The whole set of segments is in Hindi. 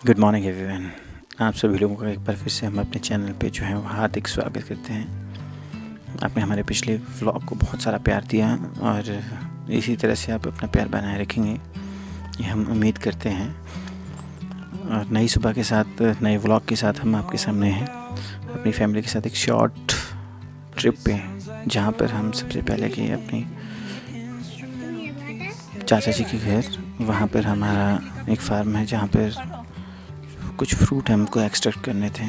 Good morning everyone. आप सभी लोगों का एक बार फिर से हम अपने चैनल पे जो है वो हार्दिक स्वागत करते हैं। आपने हमारे पिछले व्लॉग को बहुत सारा प्यार दिया और इसी तरह से आप अपना प्यार बनाए रखेंगे, ये हम उम्मीद करते हैं। और नई सुबह के साथ, नए व्लॉग के साथ हम आपके सामने हैं अपनी फैमिली के साथ एक शॉर्ट ट्रिप पे, जहाँ पर हम सबसे पहले गए अपनी चाचा जी के घर। वहाँ पर हमारा एक फार्म है जहाँ पर कुछ फ्रूट हमको एक्सट्रैक्ट करने थे।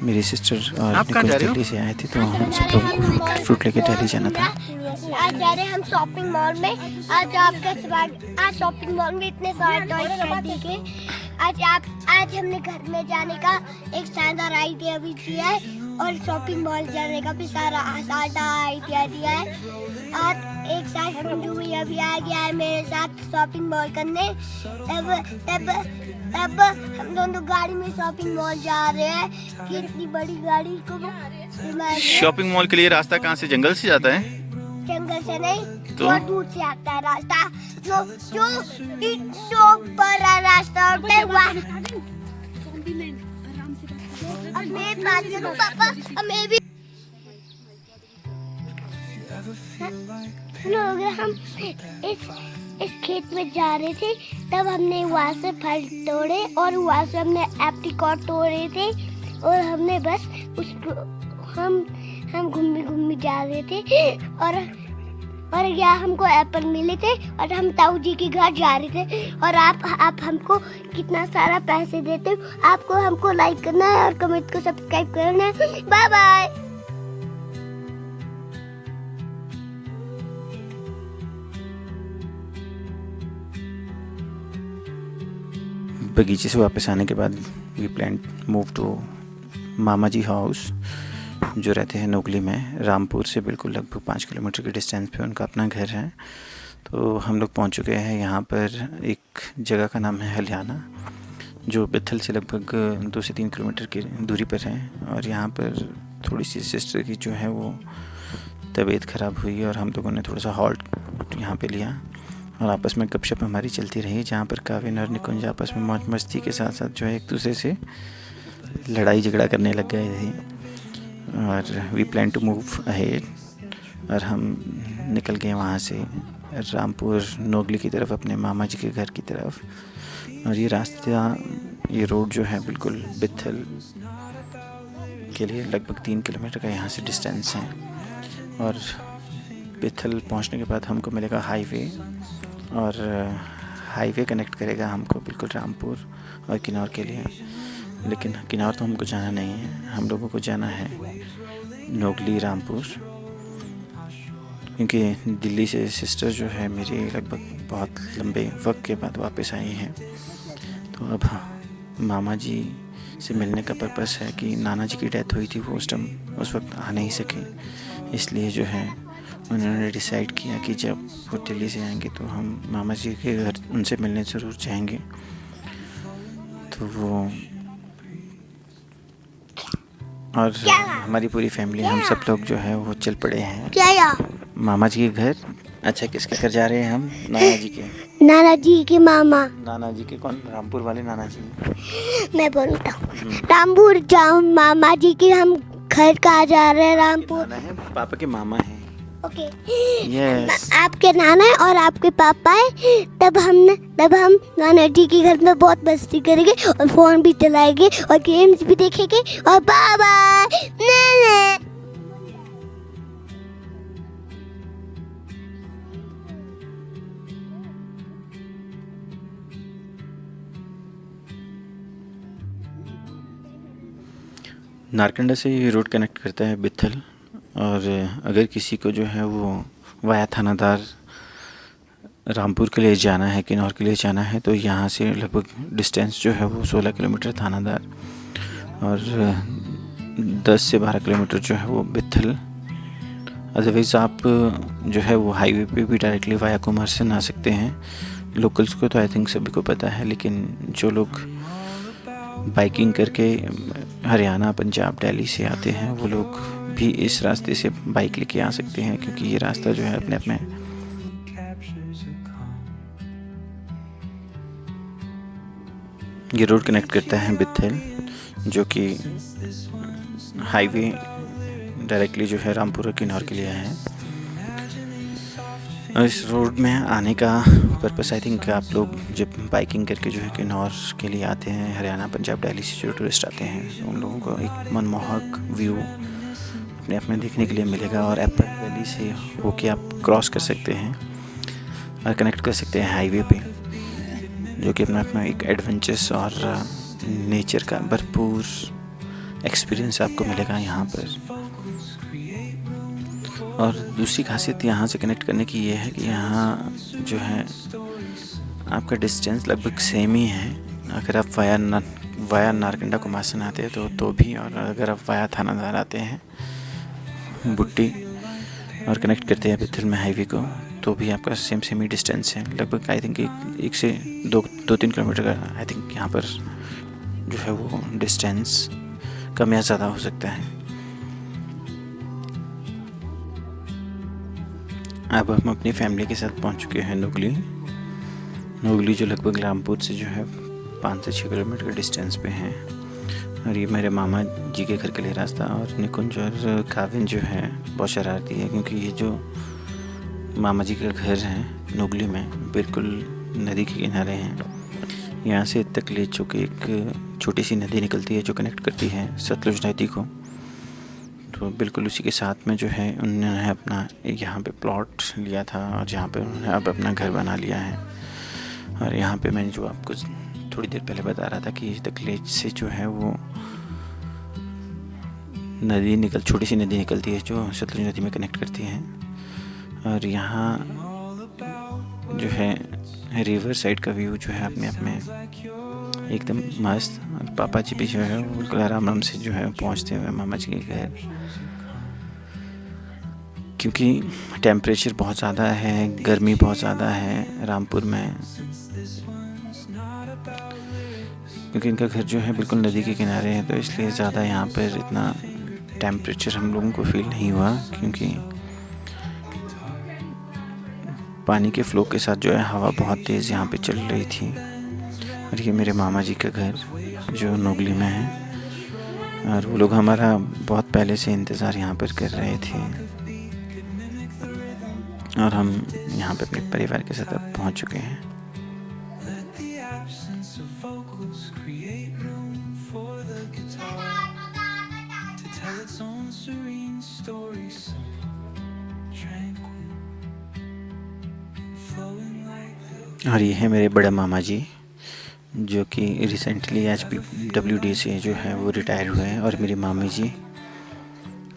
मेरी सिस्टर और निकुंज दिल्ली से आए थे, तो हम सब लोगों को फ्रूट लेके दिल्ली जाना था। आज जा रहे हैं हम शॉपिंग मॉल में। आज शॉपिंग मॉल में इतने सारे टॉयज खरीदे गए। आज हमने घर में जाने का एक शानदार आइडिया भी दिया है और शॉपिंग मॉल जाने का भी सारा आइडिया दिया है। आज एक साथ कुंजू भैया भी आ गया है मेरे साथ शॉपिंग मॉल करने। तब हम दोनों गाड़ी में शॉपिंग मॉल जा रहे हैं कि इतनी बड़ी गाड़ी को शॉपिंग मॉल के लिए रास्ता कहाँ से, जंगल से जाता है? जंगल से नहीं, तो बहुत दूर से आता है रास्ता, जो बड़ा रास्ता होता है वहाँ। अब मैं बात करूँ पापा, अब मैं भी सुनो, अगर हम इस खेत में जा रहे थे तब हमने वहाँ से फल तोड़े और वहाँ से हमने एप्रिकॉट तोड़े थे और हमने बस उसको हम घूमी जा रहे थे और यहाँ हमको एप्पल मिले थे और हम ताऊ जी के घर जा रहे थे। और आप हमको कितना सारा पैसे देते हो। आपको हमको लाइक करना है और कमेंट को सब्सक्राइब करना है। Bye bye. बगीचे से वापस आने के बाद we plan move to mama ji house, जो रहते हैं नोगली में। रामपुर से बिल्कुल लगभग 5 किलोमीटर के डिस्टेंस पे उनका अपना घर है। तो हम लोग पहुंच चुके हैं यहाँ पर। एक जगह का नाम है हलियाना, जो बिथल से लगभग 2 से 3 किलोमीटर की दूरी पर है। और यहाँ पर थोड़ी सी सिस्टर की जो है वो तबीयत ख़राब हुई और हम लोगों ने थोड़ा सा हॉल्ट यहाँ पे लिया और आपस में गपशप हमारी चलती रही, जहाँ पर काविन और निकुंज आपस में मौज मस्ती के साथ साथ जो है एक दूसरे से लड़ाई झगड़ा करने लग गए थे। और we plan to move ahead और हम निकल गए वहाँ से रामपुर नोगली की तरफ, अपने मामा जी के घर की तरफ। और ये रास्ता, ये रोड जो है बिल्कुल बिथल के लिए लगभग 3 किलोमीटर का यहाँ से डिस्टेंस है। और बिथल पहुँचने के बाद हमको मिलेगा हाईवे, और हाईवे कनेक्ट करेगा हमको बिल्कुल रामपुर और किन्नौर के लिए। लेकिन किन्नौर तो हमको जाना नहीं है, हम लोगों को जाना है नोगली रामपुर, क्योंकि दिल्ली से सिस्टर जो है मेरी लगभग बहुत लंबे वक्त के बाद वापस आई हैं। तो अब मामा जी से मिलने का पर्पस है कि नाना जी की डेथ हुई थी, वो उस वक्त आ नहीं सके, इसलिए जो है उन्होंने डिसाइड किया कि जब वो दिल्ली से आएंगे तो हम मामा जी के घर उनसे मिलने ज़रूर जाएंगे। तो वो और हमारी पूरी फैमिली, हम सब लोग जो है वो चल पड़े हैं मामा जी के घर। अच्छा, किसके घर जा रहे हैं हम? नाना जी के। नाना जी के मामा। नाना जी के कौन? रामपुर वाले नाना जी। मैं बोलता हूँ रामपुर जाओ, मामा जी के हम घर कहाँ जा रहे हैं? रामपुर। नाना है, पापा के मामा हैं। ओके। यस। आपके नाना है और आपके पापा है। तब हम नाना जी के घर में बहुत मस्ती करेंगे और फोन भी चलाएंगे और गेम्स भी देखेंगे और बाय बाय। नारकंडा से ये रोड कनेक्ट करता है बिथल। और अगर किसी को जो है वो वाया थानादार रामपुर के लिए जाना है, किन्नौर के लिए जाना है, तो यहाँ से लगभग डिस्टेंस जो है वो 16 किलोमीटर थानादार और 10 से 12 किलोमीटर जो है वो बिथल। अदरवाइज़ आप जो है वो हाईवे पे भी डायरेक्टली वाया कुमारसैन आ सकते हैं। लोकल्स को तो आई थिंक सभी को पता है, लेकिन जो लोग बाइकिंग करके हरियाणा, पंजाब, दिल्ली से आते हैं वो लोग भी इस रास्ते से बाइक लेके आ सकते हैं, क्योंकि ये रास्ता जो है अपने आप में ये रोड कनेक्ट करता है बिथल, जो कि हाईवे डायरेक्टली जो है रामपुर और किन्नौर के लिए है। और इस रोड में आने का पर्पस आई थिंक आप लोग जब बाइकिंग करके जो है किन्नौर के लिए आते हैं, हरियाणा, पंजाब, दिल्ली से जो टूरिस्ट आते हैं, उन लोगों को एक मनमोहक व्यू अपने आप में देखने के लिए मिलेगा। और एप्पल वैली से होके आप क्रॉस कर सकते हैं और कनेक्ट कर सकते हैं हाईवे पे, जो कि अपना एक एडवेंचरस और नेचर का भरपूर एक्सपीरियंस आपको मिलेगा यहाँ पर। और दूसरी खासियत यहाँ से कनेक्ट करने की ये है कि यहाँ जो है आपका डिस्टेंस लगभग सेम ही है। अगर आप वाया नारकंडा कुमासन आते हैं तो भी, और अगर आप वाया थानादार आते हैं बुट्टी और कनेक्ट करते हैं बिथल में हाईवे को, तो भी आपका सेम ही डिस्टेंस है। लगभग आई थिंक 1 से 2-3 किलोमीटर का आई थिंक यहाँ पर जो है वो डिस्टेंस कम या ज़्यादा हो सकता है। अब हम अपनी फैमिली के साथ पहुंच चुके हैं नोगली, जो लगभग रामपुर से जो है 5 से 6 किलोमीटर के डिस्टेंस पे है। और ये मेरे मामा जी के घर के लिए रास्ता। और निकुंज और काविन जो है बहुत शरारती है, क्योंकि ये जो मामा जी का घर है नोगली में बिल्कुल नदी के किनारे हैं। यहाँ से तकलेचो की एक छोटी सी नदी निकलती है जो कनेक्ट करती है सतलुज नदी को। तो बिल्कुल उसी के साथ में जो है उन्होंने अपना यहाँ पे प्लॉट लिया था और यहाँ पे उन्होंने अब अपना घर बना लिया है। और यहाँ पे मैंने जो आपको थोड़ी देर पहले बता रहा था कि तकलेच से जो है वो छोटी सी नदी निकलती है जो सतलुज नदी में कनेक्ट करती है। और यहाँ जो है रिवर साइड का व्यू जो है अपने आप में एकदम मस्त। और पापा जी भी जो है वो बिल्कुल आराम से जो है पहुँचते हुए मामा जी के घर, क्योंकि टेम्परेचर बहुत ज़्यादा है, गर्मी बहुत ज़्यादा है रामपुर में, क्योंकि इनका घर जो है बिल्कुल नदी के किनारे है, तो इसलिए ज़्यादा यहाँ पर इतना टेम्परेचर हम लोगों को फील नहीं हुआ, क्योंकि पानी के फ्लो के साथ जो है हवा बहुत तेज़ यहाँ पे चल रही थी। और ये मेरे मामा जी का घर जो नोगली में है, और वो लोग हमारा बहुत पहले से इंतज़ार यहाँ पर कर रहे थे। और हम यहाँ पे अपने परिवार के साथ अब पहुँच चुके हैं। और ये है मेरे बड़े मामा जी, जो कि रिसेंटली HPWD से जो है वो रिटायर हुए हैं, और मेरी मामी जी।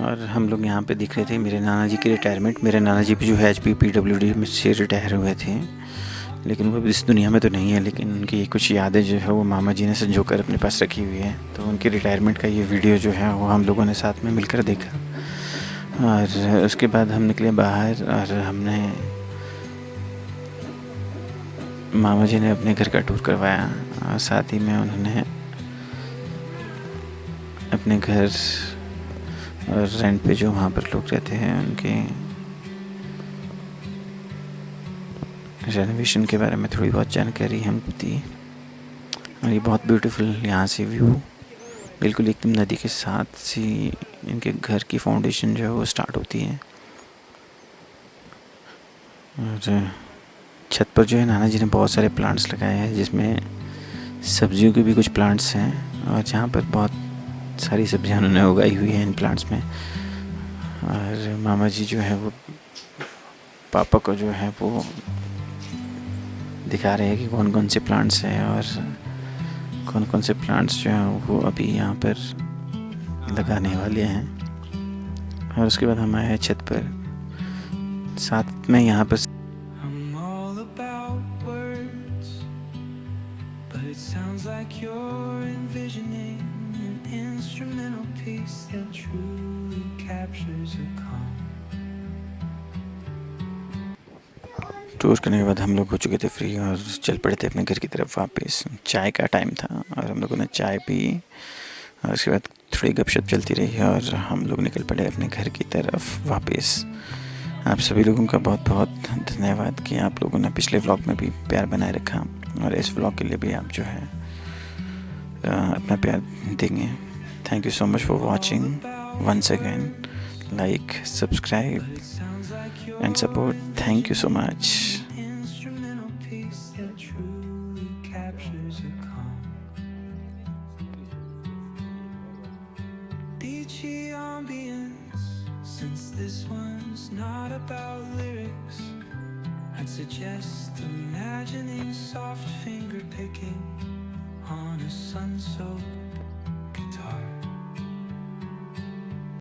और हम लोग यहाँ पे दिख रहे थे मेरे नाना जी की रिटायरमेंट। मेरे नाना जी भी जो है HPWD में से रिटायर हुए थे, लेकिन वो इस दुनिया में तो नहीं है, लेकिन उनकी कुछ यादें जो है वो मामा जी ने संजो कर अपने पास रखी हुई है। तो उनकी रिटायरमेंट का ये वीडियो जो है वो हम लोगों ने साथ में मिलकर देखा। और उसके बाद हम निकले बाहर, और हमने मामा जी ने अपने घर का टूर करवाया, और साथ ही में उन्होंने अपने घर और रेंट पे जो वहाँ पर लोग रहते हैं उनके रेनोवेशन के बारे में थोड़ी बहुत जानकारी हमको दी। और ये बहुत ब्यूटीफुल यहाँ से व्यू, बिल्कुल एकदम नदी के साथ सी इनके घर की फाउंडेशन जो है वो स्टार्ट होती है। और छत पर जो है नाना जी ने बहुत सारे प्लांट्स लगाए हैं, जिसमें सब्जियों के भी कुछ प्लांट्स हैं, और जहाँ पर बहुत सारी सब्जियां उन्होंने उगाई हुई हैं इन प्लांट्स में। और मामा जी जो है वो पापा को जो है वो दिखा रहे हैं कि कौन कौन से प्लांट्स हैं और कौन कौन से प्लांट्स जो हैं वो अभी यहाँ पर लगाने वाले हैं। और उसके बाद हम आए हैं छत पर, साथ में यहाँ पर टूर करने के बाद हम लोग हो चुके थे फ्री और चल पड़े थे अपने घर की तरफ वापस। चाय का टाइम था और हम लोगों ने चाय पी, और उसके बाद थोड़ी गपशप चलती रही और हम लोग निकल पड़े अपने घर की तरफ वापस। आप सभी लोगों का बहुत बहुत धन्यवाद कि आप लोगों ने पिछले व्लॉग में भी प्यार बनाए रखा, और इस व्लॉग के लिए भी आप जो है अपना प्यार देंगे. Thank you so much for watching once again. Like, subscribe and support. Thank you so much. Instrumental piece that truly captures a calm. Beachy ambience, since this one's not about lyrics, I'd suggest imagining soft finger picking on a sun-soaked guitar.